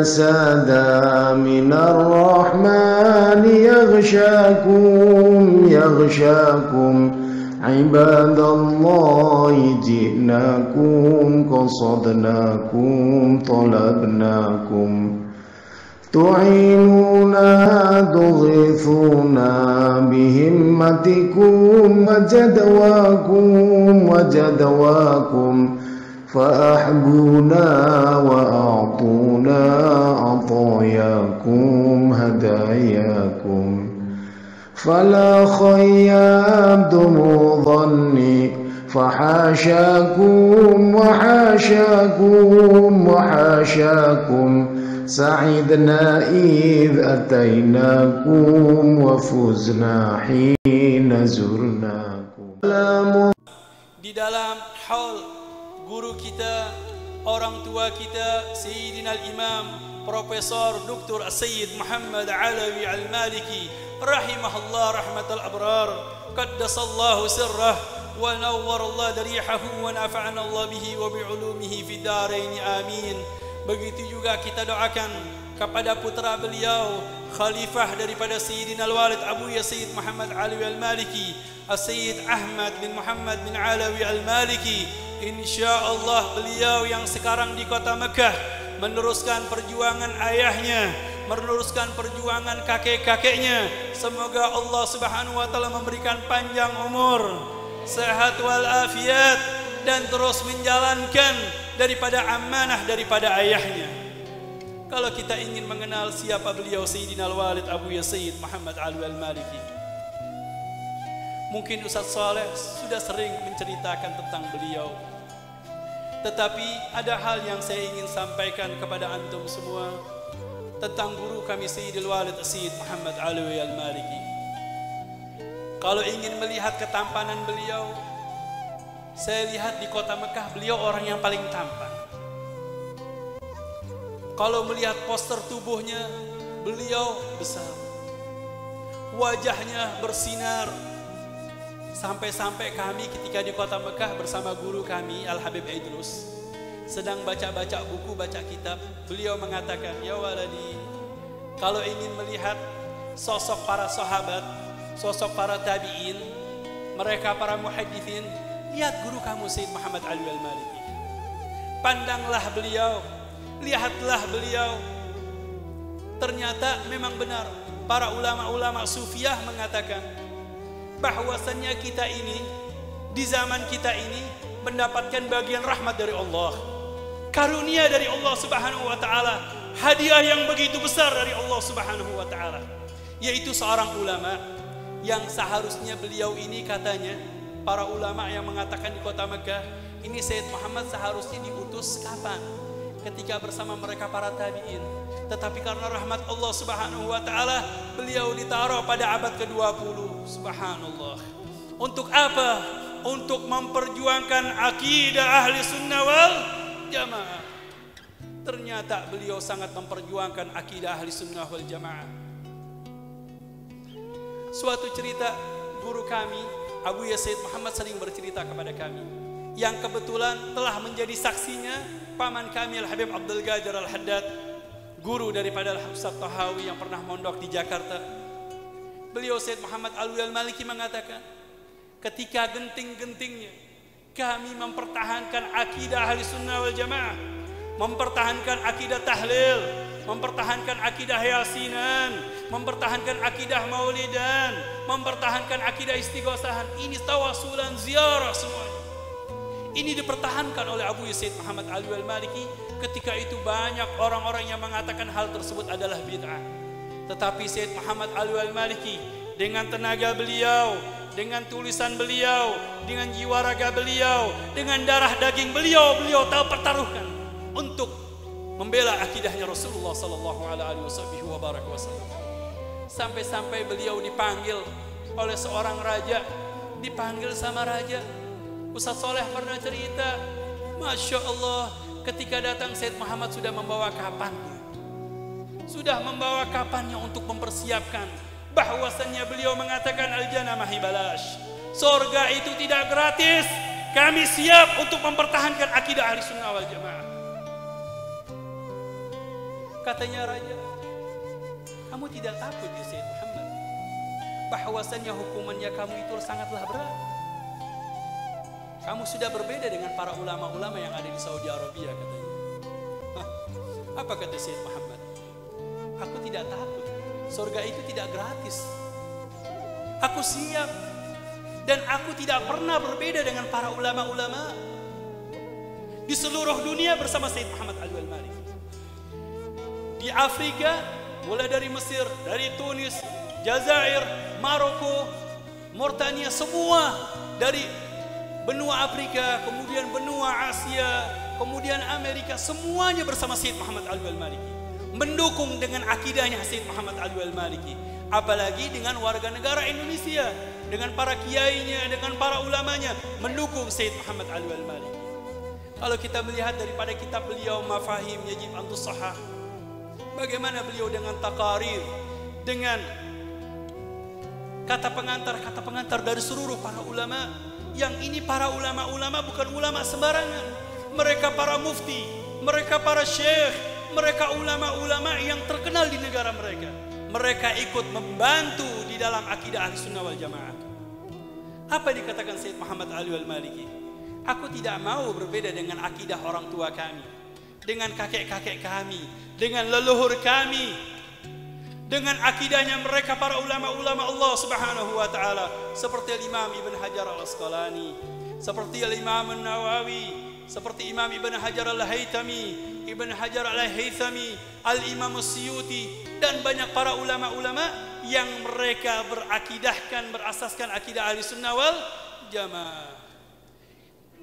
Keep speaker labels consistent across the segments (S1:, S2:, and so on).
S1: حسدا من الرحمن يغشاكم عباد الله جئناكم قصدناكم طلبناكم تعينونا تغيثونا بهمتكم وجدواكم فأحبونا وأعطونا عطاياكم هداياكم فلا خيابتم ظني فحاشاكم وحاشاكم سعدنا إذ أتيناكم وفزنا حين زرناكم.
S2: Di dalam haul guru kita, orang tua kita, Sayyidina Al-Imam Profesor Dr. Sayyid Muhammad Alawi Al-Maliki rahimahullah rahmatal abrar, qaddasallahu sirrah wa nawwarallahu darihahu wa nafa'ana Allah bihi wa bi'ulumihi fid darain amin. Begitu juga kita doakan kepada putra beliau, khalifah daripada Sayyidina Al-Walid Abu Ya Sayyid Muhammad Alawi Al-Maliki, Sayyid Ahmad bin Muhammad bin Alawi Al-Maliki. InsyaAllah beliau yang sekarang di kota Mekah meneruskan perjuangan ayahnya, meneruskan perjuangan kakek-kakeknya. Semoga Allah Subhanahu wa taala memberikan panjang umur, sehat walafiat, dan terus menjalankan daripada amanah daripada ayahnya. Kalau kita ingin mengenal siapa beliau Sayyidina Al-Walid Abu Ya Sayyid Muhammad Alawi Al-Maliki, mungkin Ustaz Saleh sudah sering menceritakan tentang beliau. Tetapi ada hal yang saya ingin sampaikan kepada antum semua tentang guru kami Sayyidil Walid Sayyid Muhammad Alawi Al-Maliki. Kalau ingin melihat ketampanan beliau, saya lihat di kota Mekah beliau orang yang paling tampan. Kalau melihat poster tubuhnya, beliau besar, wajahnya bersinar. Sampai-sampai kami ketika di kota Mekah bersama guru kami Al-Habib Idrus sedang baca-baca buku, baca kitab, beliau mengatakan, ya waladi, kalau ingin melihat sosok para sahabat, sosok para tabi'in, mereka para muhaddithin, lihat guru kamu Sayyid Muhammad Alawi Al-Maliki. Pandanglah beliau, lihatlah beliau. Ternyata memang benar, para ulama-ulama sufiah mengatakan bahwasannya kita ini, di zaman kita ini, mendapatkan bagian rahmat dari Allah, karunia dari Allah Subhanahu wa taala, hadiah yang begitu besar dari Allah Subhanahu wa taala, yaitu seorang ulama yang seharusnya beliau ini, katanya para ulama yang mengatakan di kota Mekah, ini Sayyid Muhammad seharusnya diutus kapan? Ketika bersama mereka para tabi'in. Tetapi karena rahmat Allah Subhanahu wa taala, beliau ditaruh pada abad ke-20. Subhanallah. Untuk apa? Untuk memperjuangkan akidah ahli sunnah wal jamaah. Ternyata beliau sangat memperjuangkan akidah ahli sunnah wal jamaah. Suatu cerita guru kami Abu Ya Sayyid Muhammad sering bercerita kepada kami, yang kebetulan telah menjadi saksinya paman kami Al-Habib Abdul Qadir Al-Haddad, guru daripada Ustaz Tahawi yang pernah mondok di Jakarta. Beliau Sayyid Muhammad Alawi Al-Maliki mengatakan, ketika genting-gentingnya kami mempertahankan akidah ahli sunnah wal jamaah, mempertahankan akidah tahlil, mempertahankan akidah yasinan, mempertahankan akidah maulidan, mempertahankan akidah istighosahan, ini tawasulan ziarah semuanya. Ini dipertahankan oleh Abu Sayyid Muhammad Alawi Al-Maliki. Ketika itu banyak orang-orang yang mengatakan hal tersebut adalah bid'ah. Tetapi Sayyid Muhammad Alawi Al-Maliki dengan tenaga beliau, dengan tulisan beliau, dengan jiwa raga beliau, dengan darah daging beliau, beliau tahu pertaruhkan untuk membela akidahnya Rasulullah sallallahu alaihi wasallam. Sampai-sampai beliau dipanggil oleh seorang raja, dipanggil sama raja. Ustaz Soleh pernah cerita, Masya Allah, ketika datang Sayyid Muhammad sudah membawa kapannya, sudah membawa kapannya untuk mempersiapkan bahwasannya beliau mengatakan al-jannah mahibalash, surga itu tidak gratis, kami siap untuk mempertahankan akidah ahli sunnah wal jamaah. Katanya raja, kamu tidak takut ya Sayyid Muhammad, bahwasannya hukumannya kamu itu sangatlah berat. Kamu sudah berbeda dengan para ulama-ulama yang ada di Saudi Arabia, katanya. Apa kata Sayyid Muhammad? Aku tidak takut. Surga itu tidak gratis. Aku siap. Dan aku tidak pernah berbeda dengan para ulama-ulama di seluruh dunia bersama Sayyid Muhammad Al-Maliki. Di Afrika, mulai dari Mesir, dari Tunis, Jazair, Maroko, Mauritania, semua dari benua Afrika, kemudian benua Asia, kemudian Amerika, semuanya bersama Sayyid Muhammad Al-Maliki, mendukung dengan akidahnya Sayyid Muhammad Al-Maliki. Apalagi dengan warga negara Indonesia, dengan para kiainya, dengan para ulamanya, mendukung Sayyid Muhammad Al-Maliki. Kalau kita melihat daripada kitab beliau Mafahim Yajib an Tusahhah, bagaimana beliau dengan taqarir, dengan kata pengantar dari seluruh para ulama. Yang ini para ulama-ulama bukan ulama sembarangan. Mereka para mufti, mereka para syekh, mereka ulama-ulama yang terkenal di negara mereka. Mereka ikut membantu di dalam akidah Ahlussunnah wal Jamaah. Apa dikatakan Sayyid Muhammad Al-Maliki? Aku tidak mau berbeda dengan akidah orang tua kami, dengan kakek-kakek kami, dengan leluhur kami, dengan akidahnya mereka para ulama-ulama Allah Subhanahu wa taala, seperti Imam Ibn Hajar Al-Asqalani, seperti Imam An-Nawawi, seperti Imam Ibn Hajar Al-Haytami, Ibn Hajar Al-Haythami, Al-Imam As-Suyuti, dan banyak para ulama-ulama yang mereka berakidahkan, berasaskan akidah Ahlussunnah wal Jamaah.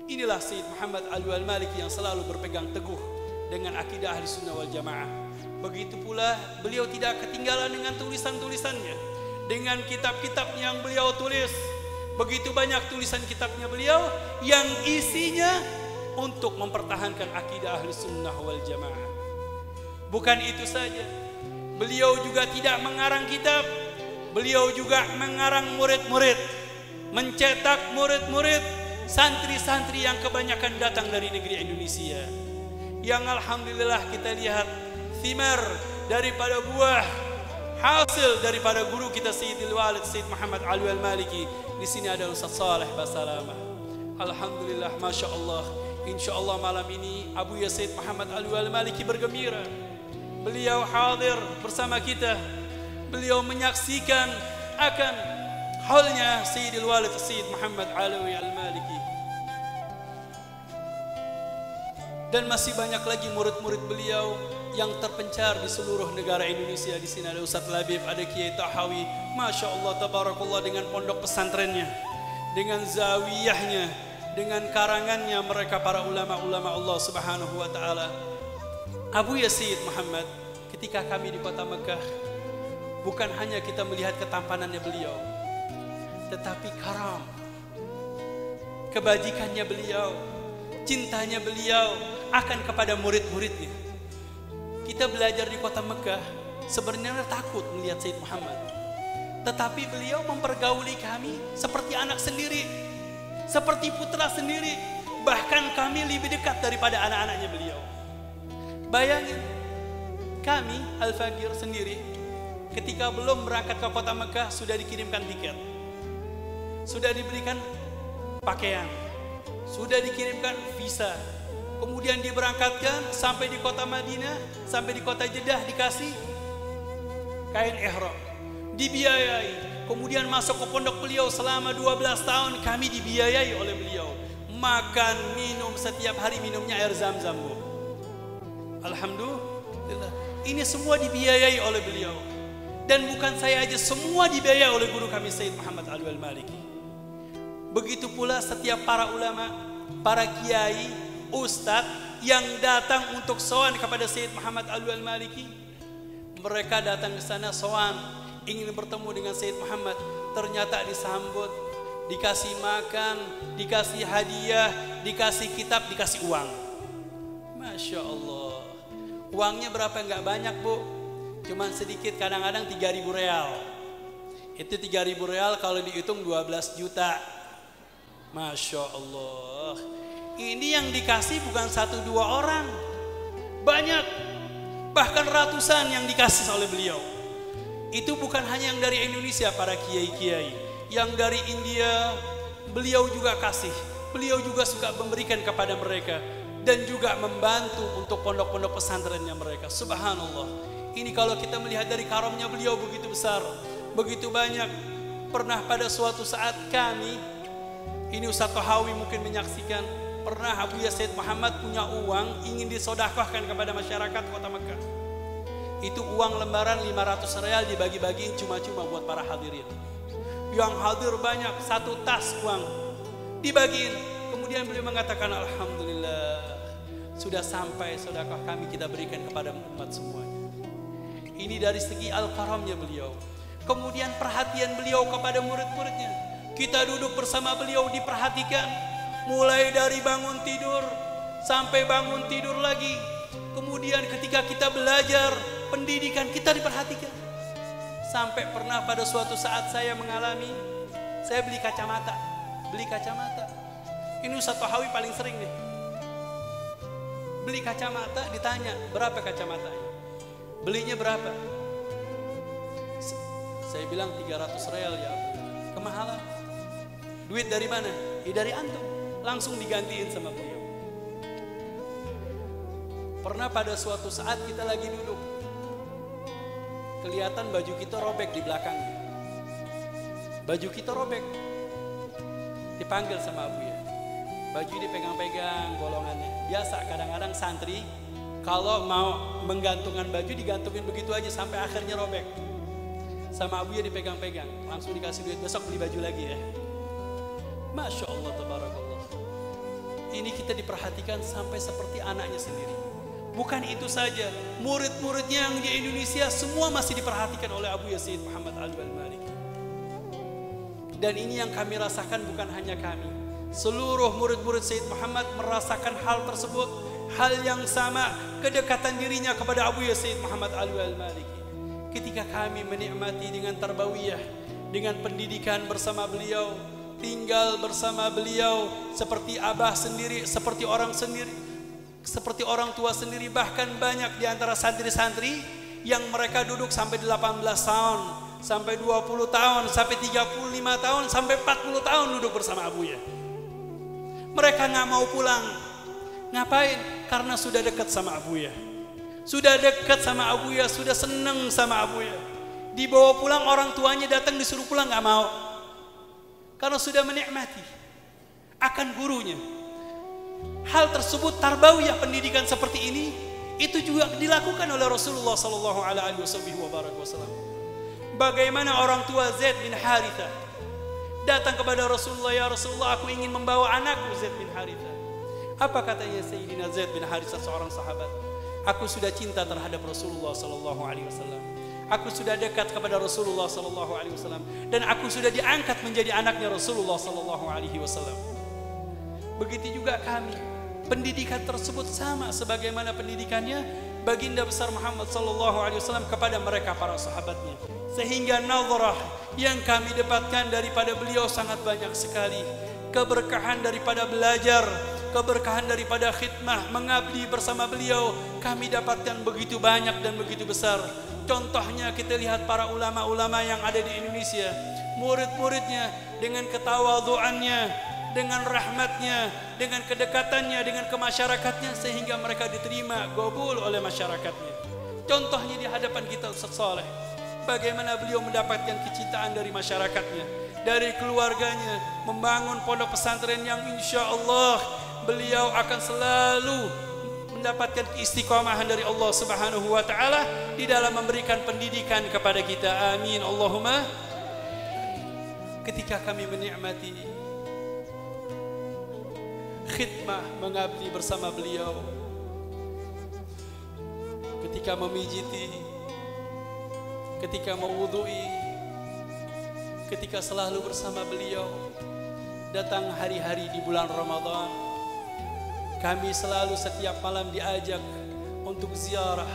S2: Inilah Sayyid Muhammad Al-Maliki yang selalu berpegang teguh dengan akidah Ahlussunnah wal Jamaah. Begitu pula beliau tidak ketinggalan dengan tulisan-tulisannya, dengan kitab-kitab yang beliau tulis. Begitu banyak tulisan kitabnya beliau yang isinya untuk mempertahankan akidah Ahlussunnah wal Jamaah. Bukan itu saja, beliau juga tidak mengarang kitab, beliau juga mengarang murid-murid, mencetak murid-murid, santri-santri yang kebanyakan datang dari negeri Indonesia, yang alhamdulillah kita lihat thimar daripada buah hasil daripada guru kita Sayyidil Walid Sayyid Muhammad Al-Maliki. Di sini ada Ustaz Saleh Basalamah. Alhamdulillah, masya Allah. Insya Allah malam ini Abu Ya Sayyid Muhammad Al-Maliki bergembira. Beliau hadir bersama kita. Beliau menyaksikan akan haulnya Sayyidil Walid Sayyid Muhammad Al-Maliki. Dan masih banyak lagi murid-murid beliau yang terpencar di seluruh negara Indonesia. Di sini ada Ustaz Labib, ada Kiai Tahawi, masya Allah tabarakallah, dengan pondok pesantrennya, dengan zawiyahnya, dengan karangannya mereka para ulama-ulama Allah Subhanahu wa taala. Abu Ya Sayyid Muhammad, ketika kami di kota Mekah, bukan hanya kita melihat ketampanannya beliau, tetapi karam, kebajikannya beliau, cintanya beliau akan kepada murid-muridnya. Kita belajar di kota Mekah, sebenarnya takut melihat Sayyid Muhammad, tetapi beliau mempergauli kami seperti anak sendiri, seperti putra sendiri. Bahkan kami lebih dekat daripada anak-anaknya beliau. Bayangin, kami Al-Faqir sendiri ketika belum berangkat ke kota Mekah sudah dikirimkan tiket, sudah diberikan pakaian, sudah dikirimkan visa, kemudian diberangkatkan sampai di kota Madinah, sampai di kota Jeddah dikasih kain ihram, dibiayai, kemudian masuk ke pondok beliau selama 12 tahun kami dibiayai oleh beliau. Makan, minum, setiap hari minumnya air zam-zam, Bu. Alhamdulillah, ini semua dibiayai oleh beliau. Dan bukan saya aja, semua dibiayai oleh guru kami Sayyid Muhammad Al-Maliki. Begitu pula setiap para ulama, para kiai, ustadz yang datang untuk sowan kepada Sayyid Muhammad Al-Maliki. Mereka datang ke sana sowan, ingin bertemu dengan Sayyid Muhammad. Ternyata disambut, dikasih makan, dikasih hadiah, dikasih kitab, dikasih uang. Masya Allah. Uangnya berapa? Enggak banyak, Bu. Cuman sedikit, kadang-kadang 3.000 real. Itu 3.000 real kalau dihitung 12 juta. Masya Allah. Ini yang dikasih bukan 1-2 orang, banyak. bahkan ratusan yang dikasih oleh beliau. Itu bukan hanya yang dari Indonesia, para kiai-kiai, yang dari India beliau juga kasih. Beliau juga suka memberikan kepada mereka dan juga membantu untuk pondok-pondok pesantrennya mereka. Subhanallah. Ini kalau kita melihat dari karamnya beliau begitu besar, begitu banyak. Pernah pada suatu saat kami, ini Ustaz Tohawi mungkin menyaksikan, pernah Abuya Said Muhammad punya uang ingin disodakahkan kepada masyarakat kota Mekah. Itu uang lembaran 500 real dibagi-bagiin cuma-cuma buat para hadirin. Yang hadir banyak, satu tas uang dibagiin. Kemudian beliau mengatakan, alhamdulillah, sudah sampai sedekah kami kita berikan kepada umat semuanya. Ini dari segi al-karamnya beliau. Kemudian perhatian beliau kepada murid-muridnya. Kita duduk bersama beliau diperhatikan, mulai dari bangun tidur sampai bangun tidur lagi. Kemudian ketika kita belajar pendidikan kita diperhatikan. Sampai pernah pada suatu saat saya mengalami, saya beli kacamata. Ini Ustaz Tohawi paling sering nih. Beli kacamata, ditanya berapa kacamatanya, belinya berapa? Saya bilang 300 real ya. Kemahalan. Duit dari mana? Dari antum. Langsung digantiin sama beliau. Pernah pada suatu saat kita lagi duduk, kelihatan baju kita robek di belakangnya. Baju kita robek. Dipanggil sama Abuya. Baju dipegang-pegang golongannya. Biasa kadang-kadang santri kalau mau menggantungkan baju digantungin begitu aja sampai akhirnya robek. Sama Abuya dipegang-pegang, langsung dikasih duit, besok beli baju lagi ya. Masya Allah, tabarakallah. Ini kita diperhatikan sampai seperti anaknya sendiri. Bukan itu saja, murid-muridnya yang di Indonesia semua masih diperhatikan oleh Abuya Said Muhammad Ali Al-Maliki. Dan ini yang kami rasakan, bukan hanya kami. Seluruh murid-murid Said Muhammad merasakan hal tersebut, hal yang sama, kedekatan dirinya kepada Abuya Said Muhammad Ali Al-Maliki. Ketika kami menikmati dengan tarbawiyah, dengan pendidikan bersama beliau, tinggal bersama beliau seperti abah sendiri, seperti orang sendiri, seperti orang tua sendiri. Bahkan banyak di antara santri-santri yang mereka duduk sampai 18 tahun, sampai 20 tahun, sampai 35 tahun, sampai 40 tahun duduk bersama Abuya. Mereka nggak mau pulang. Ngapain? Karena sudah dekat sama Abuya. Sudah dekat sama Abuya, sudah senang sama Abuya. Dibawa pulang orang tuanya datang disuruh pulang nggak mau. Karena sudah menikmati akan gurunya. Hal tersebut tarbawiyah pendidikan seperti ini itu juga dilakukan oleh Rasulullah sallallahu alaihi wasallam. Bagaimana orang tua Zaid bin Haritha datang kepada Rasulullah, ya Rasulullah, aku ingin membawa anakku Zaid bin Haritha. Apa katanya Sayyidina Zaid bin Haritha, seorang sahabat? Aku sudah cinta terhadap Rasulullah sallallahu alaihi wasallam. Aku sudah dekat kepada Rasulullah sallallahu alaihi wasallam dan aku sudah diangkat menjadi anaknya Rasulullah sallallahu alaihi wasallam. Begitu juga kami. Pendidikan tersebut sama sebagaimana pendidikannya baginda besar Muhammad sallallahu alaihi wasallam kepada mereka para sahabatnya. Sehingga nazarah yang kami dapatkan daripada beliau sangat banyak sekali. Keberkahan daripada belajar, keberkahan daripada khidmah, mengabdi bersama beliau kami dapatkan begitu banyak dan begitu besar. Contohnya kita lihat para ulama-ulama yang ada di Indonesia, murid-muridnya dengan ketawadhuannya, dengan rahmatnya, dengan kedekatannya dengan kemasyarakatnya sehingga mereka diterima qabul oleh masyarakatnya. Contohnya di hadapan kita Ustaz Saleh, bagaimana beliau mendapatkan kecintaan dari masyarakatnya, dari keluarganya, membangun pondok pesantren yang insya Allah beliau akan selalu mendapatkan istiqomahan dari Allah Subhanahu wa taala di dalam memberikan pendidikan kepada kita. Amin Allahumma. Ketika kami menikmati khidmah, mengabdi bersama beliau, ketika memijiti, ketika mewudhui, ketika selalu bersama beliau, datang hari-hari di bulan Ramadan, kami selalu setiap malam diajak untuk ziarah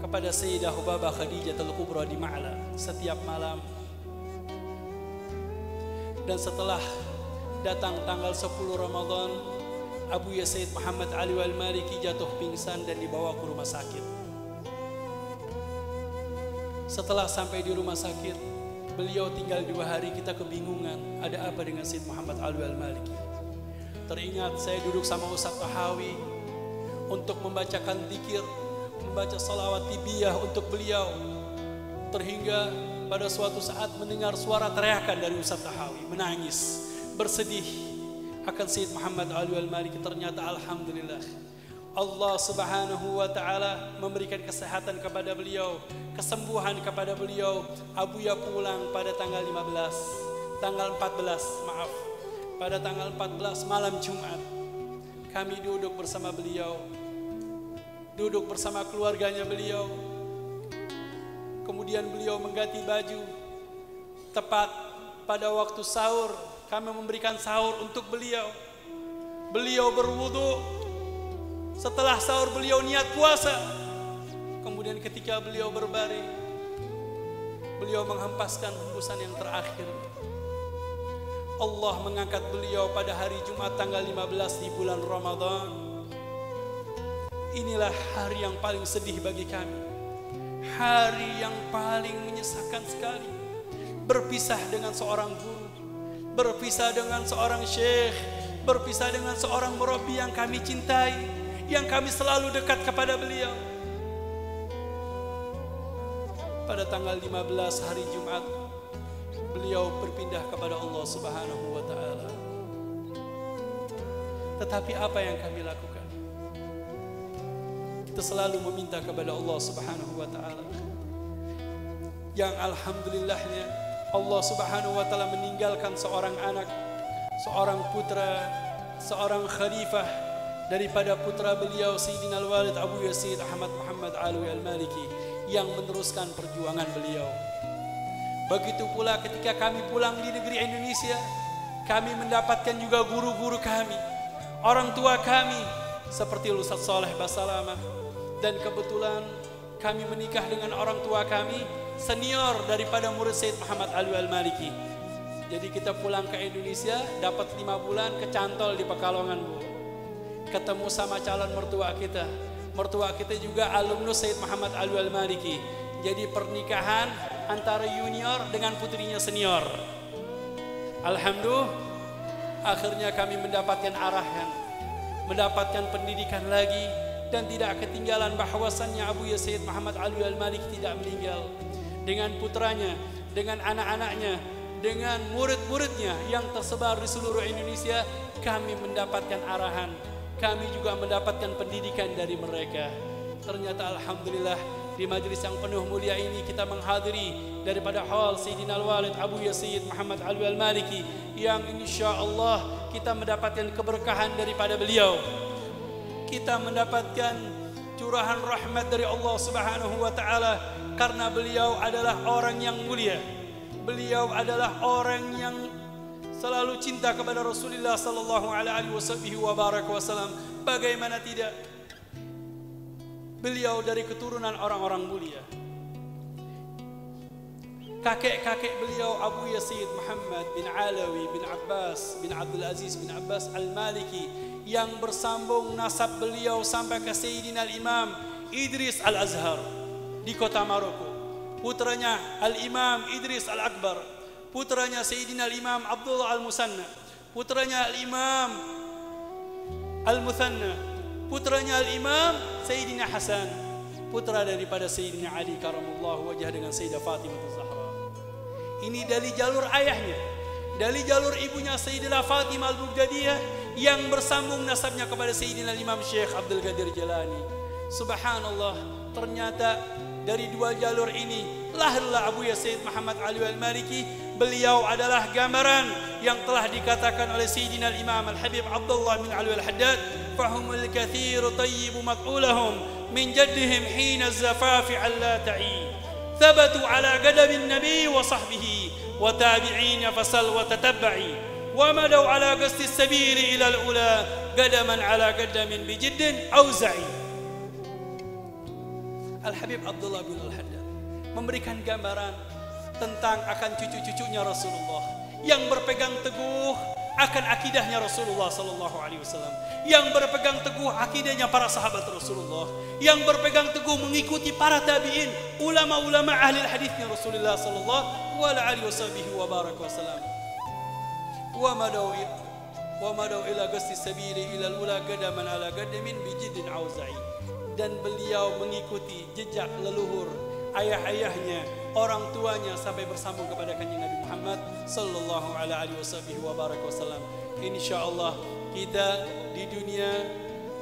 S2: kepada Sayyidah Hubabah Khadijatul Kubra di Ma'la setiap malam. Dan setelah datang tanggal 10 Ramadan, Abuya Said Muhammad Ali Al-Maliki jatuh pingsan dan dibawa ke rumah sakit. Setelah sampai di rumah sakit, beliau tinggal 2 hari, kita kebingungan ada apa dengan Sayyid Muhammad Alwi Al-Maliki. Teringat saya duduk sama Ustaz Tahawi untuk membacakan zikir, membaca salawat tibiyah untuk beliau. Terhingga pada suatu saat mendengar suara teriakan dari Ustaz Tahawi, menangis, bersedih akan Sayyid Muhammad Alwi Al-Maliki. Ternyata alhamdulillah Allah Subhanahu wa taala memberikan kesehatan kepada beliau, kesembuhan kepada beliau. Abuya pulang pada tanggal 14, pada tanggal 14 malam Jumat. Kami duduk bersama beliau, duduk bersama keluarganya beliau. Kemudian beliau mengganti baju. Tepat pada waktu sahur, kami memberikan sahur untuk beliau. Beliau berwudu. Setelah sahur beliau niat puasa. Kemudian ketika beliau berbaring, beliau menghempaskan hembusan yang terakhir. Allah mengangkat beliau pada hari Jumat tanggal 15 di bulan Ramadan. Inilah hari yang paling sedih bagi kami, hari yang paling menyesakan sekali. Berpisah dengan seorang guru, berpisah dengan seorang syekh, berpisah dengan seorang murabbi yang kami cintai, yang kami selalu dekat kepada beliau. Pada tanggal 15 hari Jumat, beliau berpindah kepada Allah Subhanahu wa taala. Tetapi apa yang kami lakukan? Kita selalu meminta kepada Allah Subhanahu wa taala. Yang alhamdulillahnya Allah Subhanahu wa taala meninggalkan seorang anak, seorang putra, seorang khalifah daripada putra beliau Sayyidina Al-Walid Abu Yazid Ahmad Muhammad Alwi Al-Maliki yang meneruskan perjuangan beliau. Begitu pula ketika kami pulang di negeri Indonesia, kami mendapatkan juga guru-guru kami, orang tua kami seperti Ustaz Saleh Basalamah. Dan kebetulan kami menikah dengan orang tua kami senior daripada murid Sayyid Muhammad Alwi Al-Maliki. Jadi kita pulang ke Indonesia, dapat 5 bulan kecantol di Pekalongan, Bu. Ketemu sama calon mertua kita. Mertua kita juga alumnus Sayyid Muhammad Alwi Al-Maliki. Jadi pernikahan antara junior dengan putrinya senior. Alhamdulillah, akhirnya kami mendapatkan arahan, mendapatkan pendidikan lagi, dan tidak ketinggalan bahwasannya Abu Yazid Muhammad Alwi Al-Maliki tidak meninggal. Dengan putranya, dengan anak-anaknya, dengan murid-muridnya yang tersebar di seluruh Indonesia, kami mendapatkan arahan, kami juga mendapatkan pendidikan dari mereka. Ternyata alhamdulillah di majelis yang penuh mulia ini kita menghadiri daripada hal Sayyidina Al-Walid Abu Yazid Muhammad Alwi Al-Maliki yang insyaallah kita mendapatkan keberkahan daripada beliau. Kita mendapatkan curahan rahmat dari Allah Subhanahu wa taala karena beliau adalah orang yang mulia. Beliau adalah orang yang selalu cinta kepada Rasulullah sallallahu alaihi wasallam. Bagaimana tidak? Beliau dari keturunan orang-orang mulia. Kakek-kakek beliau Abu Yazid Muhammad bin Alawi bin Abbas bin Abdul Aziz bin Abbas Al-Maliki yang bersambung nasab beliau sampai ke Sayyidina Al-Imam Idris Al-Azhar di kota Maroko. Putranya Al-Imam Idris Al-Akbar, putranya Sayyidina Al-Imam Abdullah Al-Musanna, putranya Al-Imam Al-Muthanna, putranya Al-Imam Sayyidina Hasan, putra daripada Sayyidina Ali karamallahu wajah dengan Sayyidah Fatimah Az-Zahra. Ini dari jalur ayahnya, dari jalur ibunya Sayyidah Fatimah Al-Bughdadiyah yang bersambung nasabnya kepada Sayyidina Imam Syekh Abdul Qadir Jalani. Subhanallah, ternyata dari 2 jalur ini lahirlah Abu Yazid Muhammad Alwi Al-Maliki. Beliau adalah gambaran yang telah dikatakan oleh Sayyidina Imam Al-Habib Abdullah bin Alwi Al-Haddad, fahumul kathiru tayyibu mat'ulahum min jaddihim hina zafafi alla ta'i thabatu ala qadami nabi wa sahbihi wa tabi'in fasal wa tatabba'i wa madaw ala qasti sabili ila al-ula qadaman ala qadamin bijiddin auza'i. Al-Habib Abdullah bin Al-Haddad memberikan gambaran tentang akan cucu-cucunya Rasulullah yang berpegang teguh akan akidahnya Rasulullah sallallahu alaihi wasallam, yang berpegang teguh akidahnya para sahabat Rasulullah, yang berpegang teguh mengikuti para tabi'in, ulama-ulama ahli hadisnya Rasulullah sallallahu alaihi wasallam. Wa madau ila qasdi sabili ila ula gadaman ala gadamin bijidin auza'i. Dan beliau mengikuti jejak leluhur ayah-ayahnya, orang tuanya sampai bersambung kepada kanjeng Nabi Muhammad sallallahu alaihi wasallam. Insyaallah kita di dunia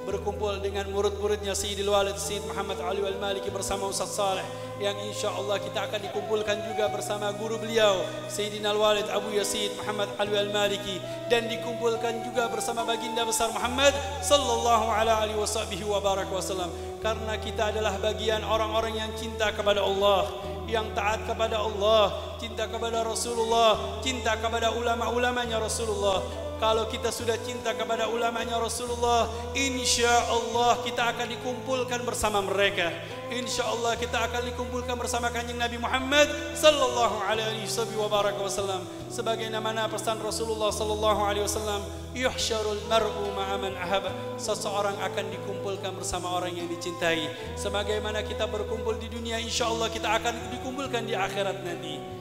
S2: berkumpul dengan murid-muridnya Sayyidil Walid Sayyid Muhammad Ali Al-Maliki bersama Ustaz Saleh, yang insyaallah kita akan dikumpulkan juga bersama guru beliau Sayyidina Al-Walid Abu Yazid Muhammad Ali Al-Maliki, dan dikumpulkan juga bersama baginda besar Muhammad sallallahu alaihi wasallam, karena kita adalah bagian orang-orang yang cinta kepada Allah, yang taat kepada Allah, cinta kepada Rasulullah, cinta kepada ulama-ulamanya Rasulullah. Kalau kita sudah cinta kepada ulamanya Rasulullah, insyaallah kita akan dikumpulkan bersama mereka. Insyaallah kita akan dikumpulkan bersama kanjeng Nabi Muhammad sallallahu alaihi wasallam. Sebagaimana pesan Rasulullah sallallahu alaihi wasallam, yuhsyarul mar'u ma'a man ahaba. Seseorang akan dikumpulkan bersama orang yang dicintai. Sebagaimana kita berkumpul di dunia, insyaallah kita akan dikumpulkan di akhirat nanti.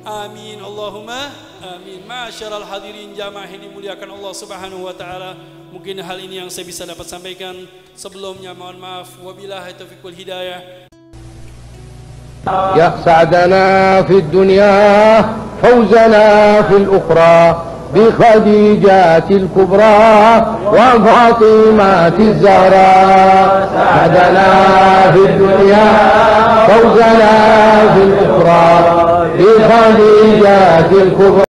S2: Amin Allahumma amin. Ma'asyiral hadirin jamaah yang dimuliakan Allah Subhanahu wa taala, mungkin hal ini yang saya bisa dapat sampaikan. Sebelumnya mohon maaf, wabillahi taufiq wal hidayah.
S3: Ya sa'dana fid dunya fawzana fil ukhra bi Khadijatil kubra wa Fatimatil Zahra. Sa'dana fid dunya fawzana fil ukhra bi Khadijatil kubra.